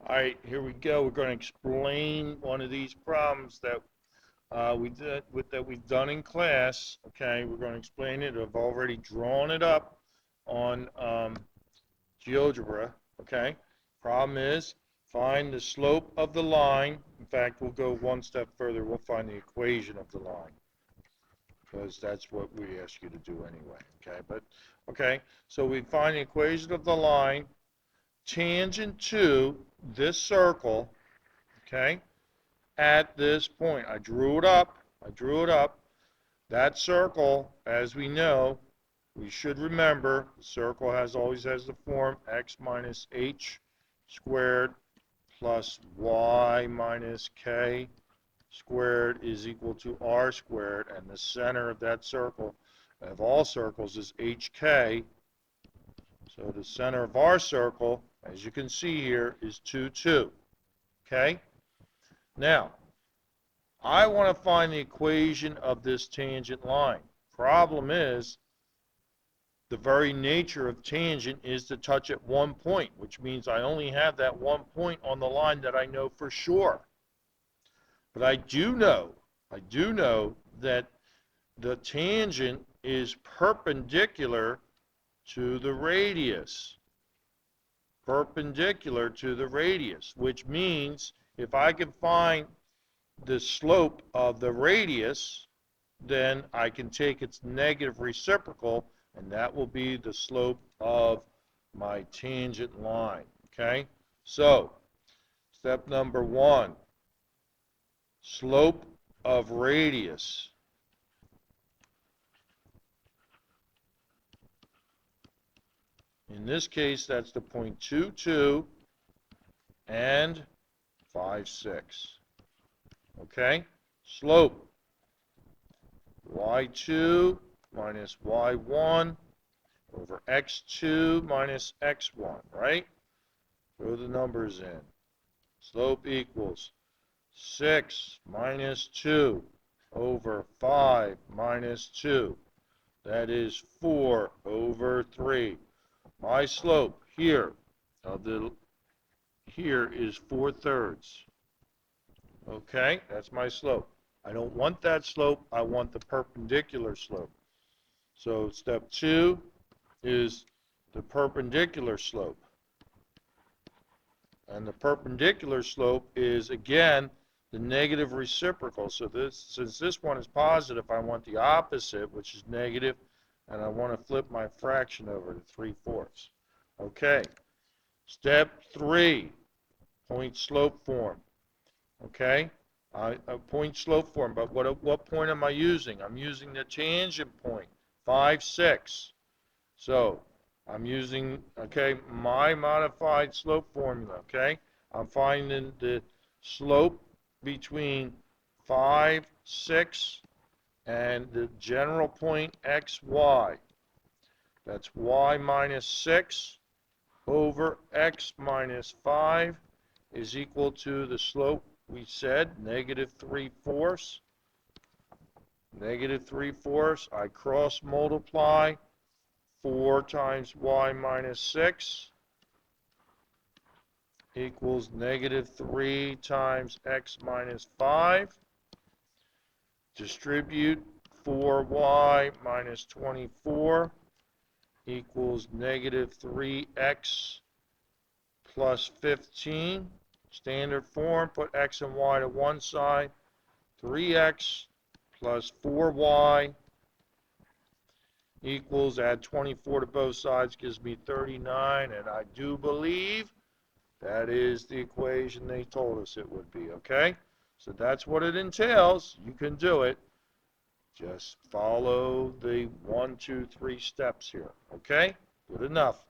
All right, here we go. We're going to explain one of these problems that we've done in class. Okay, we're going to explain it. I've already drawn it up on GeoGebra. Okay, problem is find the slope of the line. In fact, we'll go one step further. We'll find the equation of the line because that's what we ask you to do anyway. Okay, so we find the equation of the line tangent to this circle, okay, at this point. I drew it up. That circle, as we know, we should remember, the circle always has the form x minus h squared plus y minus k squared is equal to r squared, and the center of that circle, of all circles, is hk. So the center of our circle, as you can see here, is 2, 2. Okay? Now, I want to find the equation of this tangent line. Problem is, the very nature of tangent is to touch at one point, which means I only have that one point on the line that I know for sure. But I do know that the tangent is perpendicular to the radius. Perpendicular to the radius, which means if I can find the slope of the radius, then I can take its negative reciprocal, and that will be the slope of my tangent line. Okay? So, step number 1, slope of radius. In this case, that's the point 2, 2 and 5, 6. Okay? Slope. y2 minus y1 over x2 minus x1, right? Throw the numbers in. Slope equals 6 minus 2 over 5 minus 2. That is 4 over 3. My slope here is 4/3. Okay, that's my slope. I don't want that slope. I want the perpendicular slope. So step 2 is the perpendicular slope. And the perpendicular slope is, again, the negative reciprocal. So since this one is positive, I want the opposite, which is negative, and I want to flip my fraction over to 3/4. Okay. Step 3, point slope form. Okay. Point slope form, but what point am I using? I'm using the tangent point, 5, 6. So I'm using, okay, my modified slope formula, okay? I'm finding the slope between 5, 6, and the general point xy. That's y minus 6 over x minus 5 is equal to the slope we said, negative 3/4. Negative 3/4. I cross multiply 4 times y minus 6 equals negative 3 times x minus 5. Distribute 4y minus 24 equals negative 3x plus 15. Standard form, put x and y to one side. 3x plus 4y equals, add 24 to both sides, gives me 39, and I do believe that is the equation they told us it would be, okay? So that's what it entails. You can do it. Just follow the 1, 2, 3 steps here, okay? Good enough.